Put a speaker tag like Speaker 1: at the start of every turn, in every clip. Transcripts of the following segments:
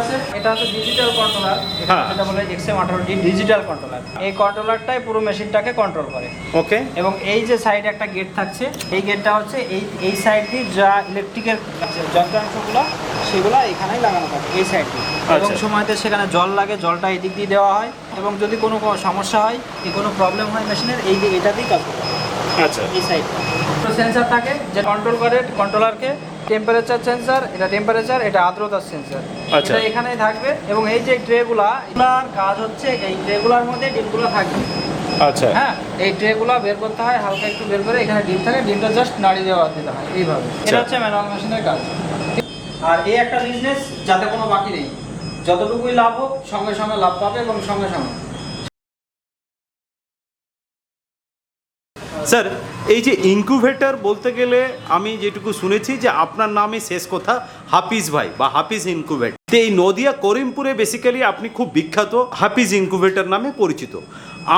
Speaker 1: আছে, এটা হচ্ছে ডিজিটাল কন্ট্রোলার, এটা বলে XM18D ডিজিটাল কন্ট্রোলার। এই কন্ট্রোলারটাই পুরো মেশিনটাকে কন্ট্রোল করে।
Speaker 2: ওকে।
Speaker 1: এবং এই যে সাইডে একটা গেট থাকছে, এই গেটটা হচ্ছে এই সাইড দিয়ে যা ইলেকট্রিকের যন্ত্রাংশগুলো সেগুলো এখানেই লাগানো থাকে এই সাইড দিয়ে। এবং সময়তে সেখানে জল লাগে, জলটা এই দিক দিয়ে দেওয়া হয়। এবং যদি কোনো সমস্যা হয়, কোনো প্রবলেম হয় মেশিনের, এটা দিয়েই কাজ করে।
Speaker 2: আচ্ছা,
Speaker 1: এই সাইডটা সেন্সার থাকে যে কন্ট্রোল করে কন্ট্রোলারকে। টেম্পারেচার সেন্সার, এটা টেম্পারেচার, এটা আর্দ্রতার সেন্সার। এটা এখানেই থাকবে। এবং এই যে ট্রেগুলার কাজ হচ্ছে এই ট্রেগুলার মধ্যে ডিমগুলো থাকবে।
Speaker 2: আচ্ছা,
Speaker 1: হ্যাঁ, এই ট্রেগুলো বের করতে হয়, হালকা একটু বের করে এখানে ডিম থাকে, ডিমটা জাস্ট নাড়িয়ে দেওয়া দিতে হয় এইভাবে। এটা হচ্ছে ম্যানুয়াল মেশিনের কাজ। আর এই একটা বিজনেস যাতে কোনো বাকি নেই, যতটুকুই লাভ হোক সঙ্গে সঙ্গে লাভ পাবে এবং সঙ্গে সঙ্গে।
Speaker 2: স্যার, এই যে ইনকিউবেটর বলতে গেলে আমি যেটুকু শুনেছি যে আপনার নামই শেষ কথা হাফিজ ভাই বা হাফিজ ইনকিউবেটর। তো এই নদিয়া করিমপুরে বেসিক্যালি আপনি খুব বিখ্যাত হাফিজ ইনকিউবেটর নামে পরিচিত।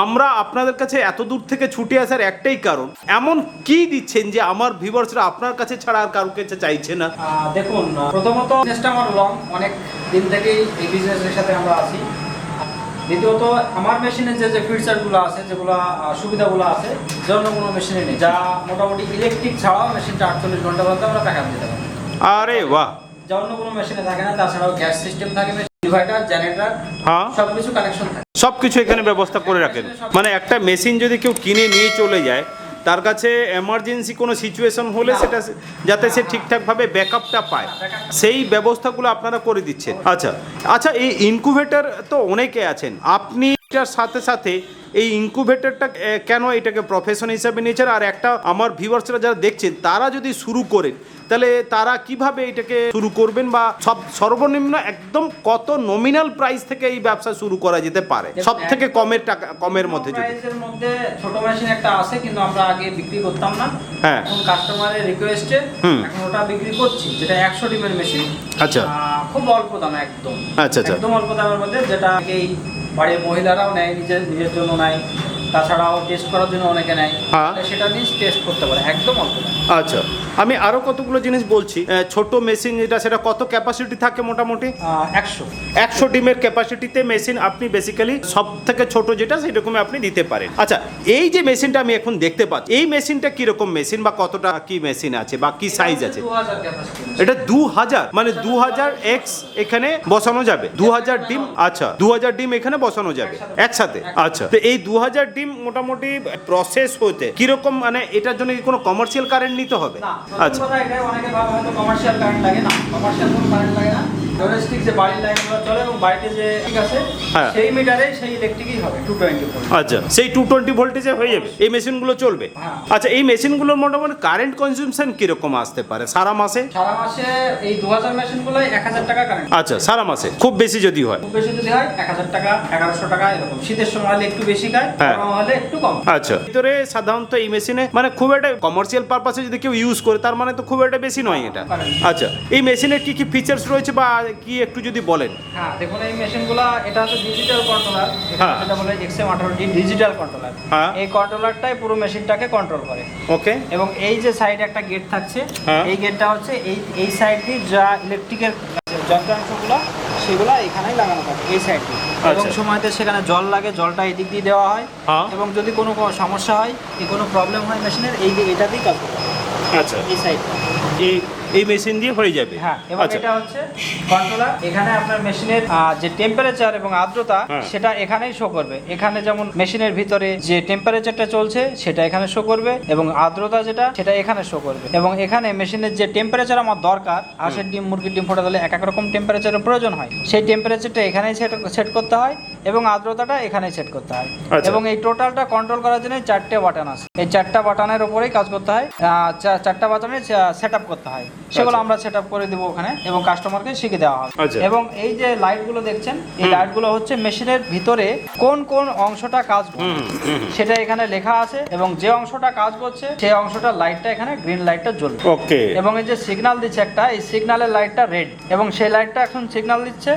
Speaker 2: আমরা আপনাদের কাছে এত দূর থেকে ছুটে আসার একটাই কারণ, এমন কি দিচ্ছেন যে আমার ভিউয়ার্সরা আপনার কাছে ছাড়া আর কারোর কাছে চাইছে না?
Speaker 1: দেখুন, প্রথমত বিজনেসটা আমার লং, অনেক দিন থেকেই এই বিজনেসের সাথে আমরা আছি। দ্বিতীয়ত আমার মেশিনের যে ফিচারগুলো আছে, যেগুলো সুবিধাগুলো আছে, যেমন কোনো মেশিনে নেই, যা মোটামুটি ইলেকট্রিক ছাড়াও মেশিনটা 48 ঘন্টা পর্যন্ত আমরা ব্যাকআপ দিতে পারি।
Speaker 2: আরে বাহ!
Speaker 1: যেমন কোনো মেশিনে থাকে না। তাছাড়াও গ্যাস সিস্টেম থাকে, ইনভার্টার, জেনারেটর, সবকিছু কানেকশন থাকে,
Speaker 2: সবকিছু এখানে ব্যবস্থা করে রাখেন। মানে একটা মেশিন যদি কেউ কিনে নিয়ে চলে যায়, তার কাছে এমার্জেন্সি কোনো সিচুয়েশন হলে সেটা যাতে সে ঠিকঠাকভাবে ব্যাকআপটা পায়, সেই ব্যবস্থাগুলো আপনারা করে দিচ্ছেন। আচ্ছা আচ্ছা, এই ইনকিউবেটর তো অনেকে আছেন, আপনি এটার সাথে সাথে এই ইনকিউবেটরটা কেন এটাকে প্রফেশন হিসাবে নিয়েছেন? আর একটা আমার ভিউয়ার্সরা যারা দেখছেন তারা যদি শুরু করেন, তাহলে তারা কিভাবে এটাকে শুরু করবেন, বা সর্বনিম্ন একদম কত নমিনাল প্রাইস থেকে এই ব্যবসা শুরু করা যেতে পারে? সব থেকে কমের মধ্যে যদি
Speaker 1: প্রাইসের মধ্যে ছোট মেশিন একটা আছে, কিন্তু আমরা আগে বিক্রি করতাম না।
Speaker 2: হ্যাঁ,
Speaker 1: এখন কাস্টমারের রিকোয়েস্টে এখন ওটা বিক্রি করছি, যেটা 100 ডিমের মেশিন।
Speaker 2: আচ্ছা,
Speaker 1: খুব অল্প দামে, একদম
Speaker 2: আচ্ছা,
Speaker 1: একদম অল্প দামের মধ্যে, যেটা এই বাড়ির মহিলারাও নেয়, নিজের জন্য নেয়, তাছাড়াও টেস্ট করার জন্য অনেকে নেয়, সেটা নিয়ে টেস্ট করতে পারে, একদম অল্প দাম।
Speaker 2: আচ্ছা, আমি আরো কতগুলো জিনিস বলছি। ছোট মেশিন যেটা, সেটা কত ক্যাপাসিটি থাকে মোটামুটি? 100 ডিমের ক্যাপাসিটিতে মেশিন আপনি বেসিক্যালি সব থেকে ছোট যেটা সেরকমই আপনি দিতে পারেন। আচ্ছা, এই যে মেশিনটা আমি এখন দেখতে পাচ্ছি, এই মেশিনটা কিরকম মেশিন বা কতটা কি মেশিন আছে বা কি সাইজ আছে? এটা 2000, মানে 2000 এক্স এখানে বসানো যাবে, 2000 ডিম। আচ্ছা, 2000 ডিম এখানে বসানো যাবে একসাথে। আচ্ছা, তো এই 2000 ডিম মোটামুটি প্রসেস হতে কিরকম, মানে এটার জন্য কি কোনো কমার্শিয়াল কারেন্ট নিতে হবে?
Speaker 1: আচ্ছা, অনেকে ভাবে হয়তো কমার্শিয়াল কারেন্ট লাগে না, কমার্শিয়াল কোনো কারেন্ট লাগে না। ডোমেস্টিক যে বাড়ির লাইনগুলো চলে এবং বাড়িতে যে ঠিক আছে, সেই মিটারে সেই ইলেকট্রিকই হবে 220 ভোল্ট।
Speaker 2: আচ্ছা, সেই 220 ভোল্টেজে হয়ে যাবে, এই মেশিনগুলো চলবে। আচ্ছা, এই মেশিনগুলোর মোটামুটি কারেন্ট কনজিউমশন কিরকম আসতে পারে সারা মাসে?
Speaker 1: সারা মাসে এই 2000 মেশিনগুলো 1000 টাকা কারেন্ট।
Speaker 2: আচ্ছা, সারা মাসে খুব বেশি যদি হয়?
Speaker 1: খুব বেশি যদি হয় 1000 টাকা, 1100 টাকা এরকম। শীতের সময় হলে একটু বেশি খায়, গরম হলে একটু কম।
Speaker 2: আচ্ছা, ভিতরে সাধারণত এই মেশিনে মানে খুব একটা কমার্শিয়াল পারপাসে যদি কেউ ইউজ করে, তার মানে তো খুব একটা বেশি নয় এটা। আচ্ছা, এই মেশিনের কি কি ফিচার্স রয়েছে বা কি একটু যদি বলেন?
Speaker 1: হ্যাঁ, দেখুন, এই মেশিনগুলো এটা হচ্ছে ডিজিটাল কন্ট্রোলার, এটা বলে XM18D ডিজিটাল কন্ট্রোলার। এই কন্ট্রোলারটাই পুরো মেশিনটাকে কন্ট্রোল করে।
Speaker 2: ওকে। এবং
Speaker 1: এই যে সাইডে একটা গেট থাকছে, এই গেটটা হচ্ছে এই সাইড দিয়ে যা ইলেকট্রিকের যন্ত্রাংশগুলো সেগুলো এখানেই লাগানো থাকে এই সাইড দিয়ে। এবং সময়তে সেখানে জল লাগে, জলটা এই দিক দিয়ে দেওয়া হয়। এবং যদি কোনো সমস্যা হয়, কোনো প্রবলেম হয় মেশিনের, এটা দিয়েই কাজ করে।
Speaker 2: আচ্ছা,
Speaker 1: এই সাইডটা
Speaker 2: এই মেশিন দিয়ে হয়ে যাবে।
Speaker 1: হ্যাঁ, এবং এটা হচ্ছে কন্ট্রোলার। এখানে আপনার মেশিনের যে টেম্পারেচার এবং আর্দ্রতা সেটা এখানেই শো করবে। এখানে যেমন মেশিনের ভিতরে যে টেম্পারেচারটা চলছে সেটা এখানে শো করবে, এবং আর্দ্রতা যেটা সেটা এখানে শো করবে। এবং এখানে মেশিনের যে টেম্পারেচার আমার দরকার, হাঁসের ডিম, মুরগির ডিম ফোটাতে হলে এক এক রকম টেম্পারেচারের প্রয়োজন হয়, সেই টেম্পারেচারটা এখানেই সেট করতে হয়, এবং আর্দ্রতাটা এখানেই সেট করতে হয়। এবং এই টোটালটা কন্ট্রোল করার জন্য 4টে বাটন আছে। এই 4টা বাটনের উপরেই কাজ করতে হয়, 4টা বাটনে সেট আপ করতে হয়। সেগুলো আমরা সেট আপ করে দেবো ওখানে, এবং কাস্টমারকে শিখে দেওয়া হবে। এবং এই যে লাইটগুলো দেখছেন, এই লাইটগুলো হচ্ছে মেশিনের ভিতরে কোন কোন অংশটা কাজ করছে সেটা এখানে লেখা আছে, এবং যে অংশটা কাজ করছে সেই অংশটা লাইটটা এখানে গ্রিন লাইটটা জ্বলবে।
Speaker 2: ওকে।
Speaker 1: এবং এই যে সিগন্যাল দিচ্ছে একটা, এই সিগন্যালের লাইটটা রেড, এবং সেই লাইটটা এখন সিগন্যাল দিচ্ছে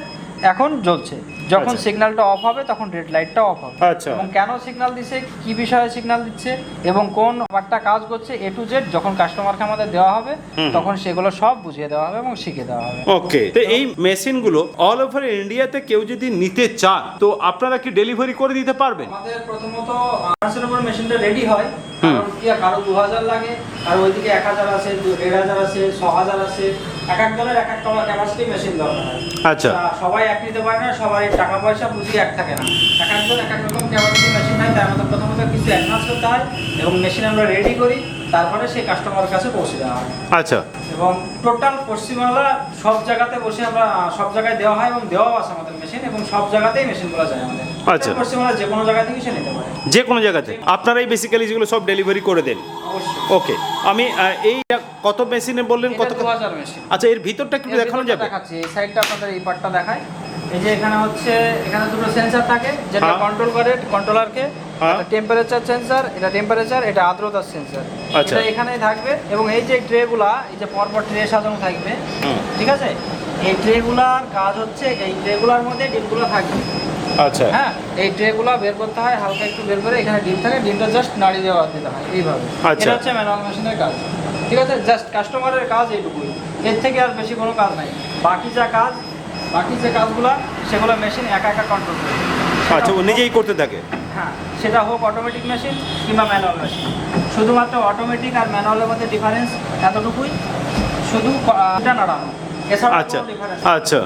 Speaker 1: এখন জ্বলছে, যখন
Speaker 2: আচ্ছা।
Speaker 1: সিগন্যালটা অফ হবে তখন রেড লাইটটা অফ হবে।
Speaker 2: আচ্ছা।
Speaker 1: এবং কেন সিগন্যাল দিচ্ছে, কি বিষয়ে সিগন্যাল দিচ্ছে এবং কোন একটা কাজ করছে A to Z যখন কাস্টমারকে আমাদের দেওয়া হবে তখন সেগুলো সব বুঝিয়ে দেওয়া হবে এবং শিখিয়ে দেওয়া হবে।
Speaker 2: ওকে, তো এই মেশিনগুলো অল ওভার ইন্ডিয়াতে কেউ যদি নিতে চান তো আপনারা কি ডেলিভারি করে দিতে পারবেন?
Speaker 1: আমাদের প্রথমত 500 উপর মেশিনটা রেডি হয়, কারণ কি কারো 2000 লাগে, আর ওইদিকে 1000 আছে, 1500 আছে, 6000 আছে, এক একজনের এক এক ক্যাপাসিটি মেশিন দরকার হয়।
Speaker 2: আচ্ছা।
Speaker 1: সবাই এক নিতে পারে না, সবাই টাকা পয়সা বুঝি এক থাকে না, এক একজন এক এক রকম ক্যাপাসিটি মেশিন হয়। তার মধ্যে প্রথমত কিছু অ্যাডভান্স করতে হয় এবং মেশিন আমরা রেডি করি, তারপরে সেই কাস্টমারের কাছে পৌঁছে দেওয়া হয়।
Speaker 2: আচ্ছা।
Speaker 1: এবং টোটাল পশ্চিমবাংলা সব জায়গাতে বসে আমরা সব জায়গায় দেওয়া হয় এবং দেওয়াও আছে আমাদের মেশিন, এবং সব জায়গাতেই মেশিনগুলো যায় আমাদের।
Speaker 2: আচ্ছা।
Speaker 1: পশ্চিমবাংলা যে কোনো জায়গা থেকে সে নিতে পারে,
Speaker 2: যে কোনো জায়গাতে আপনারাই বেসিক্যালি যেগুলো সব ডেলিভারি করে দেন?
Speaker 1: অবশ্যই।
Speaker 2: ওকে, আমি এই কত মেশিনে বললেন কত?
Speaker 1: 2000 মেশিন।
Speaker 2: আচ্ছা, এর ভিতরটা একটু দেখানো যাবে?
Speaker 1: দেখাচ্ছি, এই সাইডটা আপনাদের এই পার্টটা দেখায়। এই যে এখানে হচ্ছে, এখানে দুটো সেন্সর থাকে যেটা
Speaker 2: হ্যাঁ।
Speaker 1: কন্ট্রোল করে কন্ট্রোলারকে।
Speaker 2: হ্যাঁ।
Speaker 1: এটা টেম্পারেচার সেন্সর, এটা টেম্পারেচার, এটা আর্দ্রতার সেন্সর।
Speaker 2: আচ্ছা।
Speaker 1: এটা এখানেই থাকবে এবং এই যে ট্রেগুলা, এই যে পরপর ট্রে সাজানো থাকবে, ঠিক আছে? এই ট্রেগুলার কাজ হচ্ছে এই ট্রেগুলার মধ্যে ডিমগুলো থাকবে।
Speaker 2: আচ্ছা।
Speaker 1: হ্যাঁ, এই ট্রেগুলো বের করতে হয়, হালকা একটু বের করে এখানে ডিম থাকে, ডিমটা জাস্ট নাড়ি দেওয়া দিতে হয় এইভাবে।
Speaker 2: আচ্ছা।
Speaker 1: এটা হচ্ছে ম্যানুয়াল মেশিনের কাজ, ঠিক আছে? জাস্ট কাস্টমারের কাজ এইটুকুই, এর থেকে আর বেশি কোনো কাজ নাই। বাকি যে কাজগুলো সেগুলো মেশিন একা একা কন্ট্রোল করে।
Speaker 2: আচ্ছা, ও নিজেই করতে থাকে?
Speaker 1: হ্যাঁ, সেটা হোক অটোমেটিক মেশিন কিংবা ম্যানুয়াল মেশিন। শুধুমাত্র অটোমেটিক আর ম্যানুয়ালের মধ্যে ডিফারেন্স এতটুকুই, শুধু এটা নাড়ানো, এছাড়া
Speaker 2: আচ্ছা।
Speaker 1: কোনো difference
Speaker 2: আচ্ছা,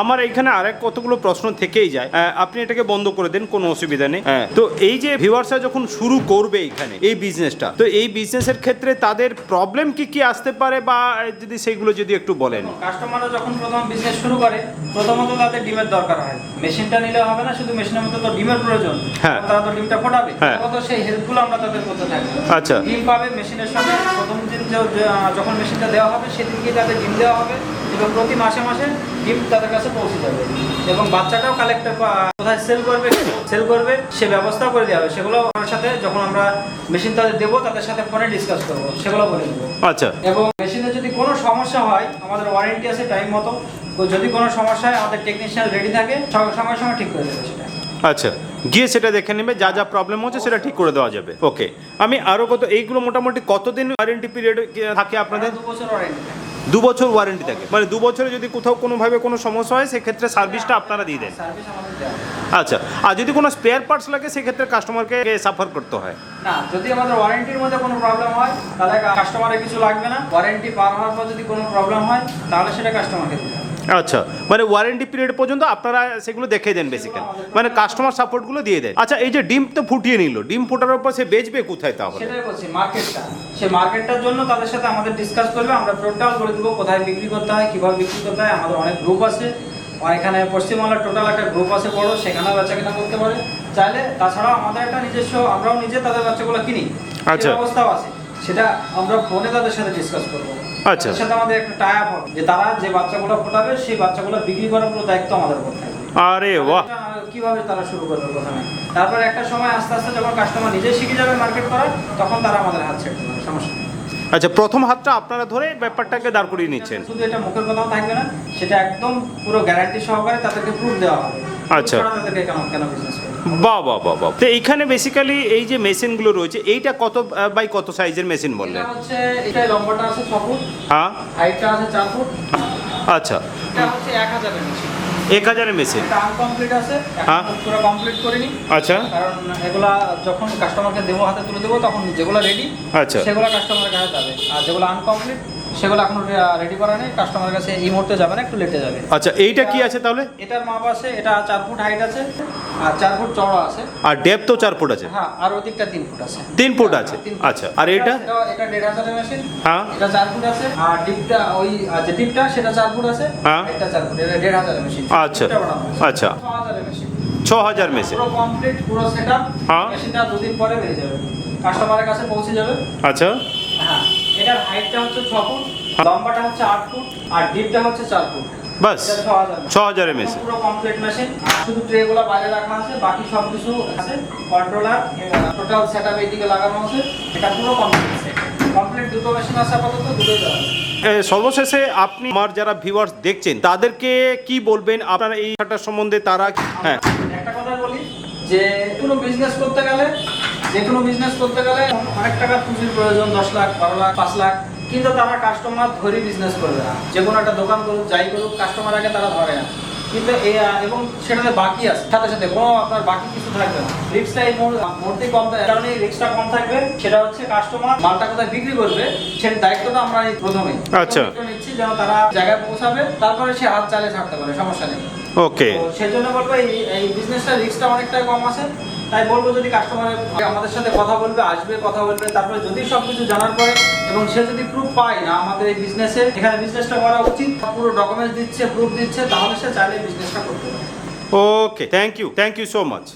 Speaker 2: আমার এইখানে আরেক কতগুলো প্রশ্ন থেকেই যায়। আপনি এটাকে বন্ধ করে দেন, কোনো অসুবিধা নেই। তো এই যে ভিউয়ার্সরা যখন শুরু করবে এখানে এই বিজনেসটা, তো এই বিজনেসের ক্ষেত্রে তাদের প্রবলেম কি কি আসতে পারে, বা যদি সেইগুলো যদি একটু বলেন।
Speaker 1: কাস্টমাররা যখন প্রথম বিজনেস শুরু করে, প্রথমত তাদের ডিমের দরকার হয়। মেশিনটা নিলে হবে না, শুধু মেশিনের মধ্যে তো ডিমের প্রয়োজন।
Speaker 2: হ্যাঁ।
Speaker 1: তারা তো ডিমটা ফোটাবে,
Speaker 2: হ্যাঁ।
Speaker 1: তখন তো সেই হেল্পগুলো আমরা তাদের করতে থাকি।
Speaker 2: আচ্ছা।
Speaker 1: ডিম পাবে মেশিনের সঙ্গে, প্রথম দিন যখন মেশিনটা দেওয়া হবে সেদিনকে তাদের ডিম দেওয়া হবে এবং প্রতি মাসে মাসে ডিম তাদের কাছে পৌঁছে যাবে। এবং বাচ্চাটাও কালেক্টর কোথায় সেল করবে সে ব্যবস্থাও করে দেওয়া হবে। সেগুলো আমার সাথে যখন আমরা মেশিন তাদের দেবো, তাদের সাথে ফোনে ডিসকাস করবো, সেগুলো বলে দেবো।
Speaker 2: আচ্ছা।
Speaker 1: এবং মেশিনে যদি কোনো সমস্যা হয়, আমাদের ওয়ারেন্টি আছে টাইম মতো, তো যদি কোনো সমস্যা হয় আমাদের টেকনিশিয়ান রেডি থাকে, সঙ্গে সঙ্গে ঠিক করে দেবে সেটা।
Speaker 2: আচ্ছা, গিয়ে সেটা দেখে নেবে, যা যা প্রবলেম হচ্ছে সেটা ঠিক করে দেওয়া যাবে। ওকে, আমি আরো এইগুলো মোটামুটি কতদিন ওয়ারেন্টি পিরিয়ড থাকে আপনাদের?
Speaker 1: 2 বছর ওয়ারেন্টি থাকে।
Speaker 2: 2 বছর ওয়ারেন্টি থাকে, মানে 2 বছরে যদি কোথাও কোনোভাবে কোনো সমস্যা হয় সেক্ষেত্রে সার্ভিসটা আপনারা দিয়ে দেন?
Speaker 1: সার্ভিস আমাদের দেওয়া হয়।
Speaker 2: আচ্ছা, আর যদি কোনো স্পেয়ার পার্টস লাগে সেক্ষেত্রে কাস্টমারকে সাফার করতে হয়?
Speaker 1: না, যদি আমাদের ওয়ারেন্টির মধ্যে কোনো প্রবলেম হয় তাহলে কাস্টমারের কিছু লাগবে না। ওয়ারেন্টি পার হওয়ার পর যদি কোনো প্রবলেম হয় তাহলে সেটা কাস্টমারকে দিতে হবে।
Speaker 2: আচ্ছা, মানে ওয়ারেন্টি পিরিয়ড পর্যন্ত আপনারা সেগুলো দেখে দেন বেসিক্যালি, মানে কাস্টমার সাপোর্টগুলো দিয়ে দেন। আচ্ছা, এই যে ডিম তো ফুটিয়ে নিল, ডিম ফোটানোর পর সে বেচবে কোথায় তাহলে?
Speaker 1: সেটাই বলছি, মার্কেটটা। সেই মার্কেটটার জন্য তাদের সাথে আমাদের ডিসকাস করবে, আমরা টোটাল বলে দেবো কোথায় বিক্রি করতে হয়, কীভাবে বিক্রি করতে হয়। আমাদের অনেক গ্রুপ আছে, এখানে পশ্চিমবাংলার টোটাল একটা গ্রুপ আছে বড়, সেখানেও বেচা কেনা করতে পারে চাইলে। তাছাড়াও আমাদের একটা নিজস্ব, আমরাও নিজে তাদের বাচ্চাগুলো কিনি,
Speaker 2: আচ্ছা।
Speaker 1: ব্যবস্থাও আছে, সেটা আমরা ফোনে তাদের সাথে ডিসকাস করবো।
Speaker 2: আচ্ছা।
Speaker 1: তাদের সাথে আমাদের একটা টাই আপ হবে যে তারা যে বাচ্চাগুলো ফোটাবে সেই বাচ্চাগুলো বিক্রি করার পুরো দায়িত্ব আমাদের উপর থাকবে।
Speaker 2: আরে বাহ!
Speaker 1: কিভাবে তারা শুরু করবে প্রথমে, তারপর একটা সময় আস্তে আস্তে যখন কাস্টমার নিজে শিখে যাবে মার্কেট করা, তখন তারা আমাদের হাত ছেড়ে দেবে, সমস্যা নেই।
Speaker 2: আচ্ছা, প্রথম হাতটা আপনারা ধরে ব্যাপারটাকে দাঁড় করিয়ে নিচ্ছেন?
Speaker 1: শুধু এটা মুখের কথাও থাকবে না, সেটা একদম পুরো গ্যারান্টি সহকারে তাদেরকে প্রুফ দেওয়া হবে।
Speaker 2: আচ্ছা।
Speaker 1: তাদেরকে কেন বিজনেস করবে।
Speaker 2: বাহ বাহ বাহ বাহ! তো এইখানে বেসিক্যালি এই যে মেশিনগুলো রয়েছে, এইটা কত বাই কত সাইজের মেশিন বললেন?
Speaker 1: এটা হচ্ছে, এটা লম্বাটা আছে 6 ফুট,
Speaker 2: হ্যাঁ।
Speaker 1: হাইটটা আছে 4 ফুট।
Speaker 2: আচ্ছা,
Speaker 1: এটা হচ্ছে 1000 এর মেশিন।
Speaker 2: 1000 মেশিন?
Speaker 1: এটা আনকমপ্লিট আছে,
Speaker 2: হ্যাঁ।
Speaker 1: এখন পুরো কমপ্লিট করিনি।
Speaker 2: আচ্ছা।
Speaker 1: কারণ এগুলা যখন কাস্টমারকে দেবো, হাতে তুলে দেবো, তখন যেগুলো রেডি
Speaker 2: আচ্ছা।
Speaker 1: সেগুলো কাস্টমারের কাছে যাবে, আর যেগুলো আনকমপ্লিট সেগুলো এখন রেডি করা নেই, কাস্টমারের কাছে এই মুহূর্তে যাবে না, একটু লেটে যাবে।
Speaker 2: আচ্ছা, এইটা কি আছে তাহলে?
Speaker 1: এটার মাপ আছে, এটা 4 ফুট হাইট আছে আর 4 ফুট চওড়া আছে।
Speaker 2: আর ডেপথ তো 4 ফুট আছে?
Speaker 1: হ্যাঁ, আর ওদিকটা 3 ফুট আছে।
Speaker 2: 3 ফুট আছে?
Speaker 1: 3 ফুট।
Speaker 2: আচ্ছা, আর এইটা?
Speaker 1: এটা 1500 এর মেশিন।
Speaker 2: হ্যাঁ।
Speaker 1: এটা 4 ফুট আছে, আর ডিপটা ওই যে ডিপটা সেটা 4 ফুট আছে।
Speaker 2: হ্যাঁ।
Speaker 1: এটা 4 ফুট, এটা 1500 এর মেশিন।
Speaker 2: আচ্ছা। আচ্ছা।
Speaker 1: 6000 এর মেশিন।
Speaker 2: 6000 মেশিন?
Speaker 1: পুরো কমপ্লিট, পুরো সেটআপ।
Speaker 2: হ্যাঁ।
Speaker 1: মেশিনটা 2 দিন পরে বেরিয়ে যাবে, কাস্টমারের কাছে পৌঁছে যাবে।
Speaker 2: আচ্ছা।
Speaker 1: হ্যাঁ, এটার হাইটটা হচ্ছে 6 ফুট, লম্বাটা হচ্ছে 8 ফুট, আর ডিপটা হচ্ছে 4 ফুট।
Speaker 2: বাস?
Speaker 1: এটা 6000।
Speaker 2: 6000 মেশিন?
Speaker 1: পুরো কমপ্লিট মেশিন। শুধু ট্রেগুলো বাইরে রাখা আছে, বাকি সব কিছু আছে। কন্ট্রোলার টোটাল সেটআপ এইদিকে লাগানো আছে। এটা পুরো কমপ্লিট সেট। কমপ্লিট দুটো মেশিন আছে আপাতত, দুটোই দেওয়া আছে।
Speaker 2: সর্বশেষে আপনি আমার যারা ভিউয়ার্স দেখছেন তাদেরকে কি বলবেন আপনার এই ব্যবসাটার সম্বন্ধে? তারা হ্যাঁ
Speaker 1: একটা কথা বলি যে কোনো বিজনেস করতে গেলে অনেক টাকার পুঁজির প্রয়োজন, 10 লাখ 12 লাখ 5 লাখ, কিন্তু তারা কাস্টমার ধরে বিজনেস করবে না। যে কোনো একটা দোকান করুক, যাই করুক, কাস্টমার আগে তারা ধরে না। কিন্তু এবং সেটাতে বাকি আছে, সাথে সাথে কোনো আপনার বাকি কিছু থাকবে না। রিস্কটা এই মুহূর্তে কম থাকে, কারণ এই রিস্কটা কম থাকবে। সেটা হচ্ছে কাস্টমার মালটা কোথায় বিক্রি করবে সেই দায়িত্বটা আমরা প্রথমে
Speaker 2: আচ্ছা
Speaker 1: নিচ্ছি, যেন তারা জায়গায় পৌঁছাবে, তারপরে সে হাত চালিয়ে ছাড়তে পারে, সমস্যা নেই।
Speaker 2: ওকে,
Speaker 1: তো সেই জন্য বলবো এই বিজনেসটা রিস্কটা অনেকটাই কম আছে। তাই বলবো যদি কাস্টমার আমাদের সাথে কথা বলবে, আসবে, কথা বলবে, তারপরে যদি সবকিছু জানার পরে এবং সে যদি প্রুফ পায় না আমাদের এই বিজনেসে, এখানে বিজনেসটা করা উচিত, পুরো ডকুমেন্টস দিচ্ছে, প্রুফ দিচ্ছে, তাহলে সে চাইলে বিজনেসটা করতে পারে।
Speaker 2: ওকে, থ্যাংক ইউ সো মাচ।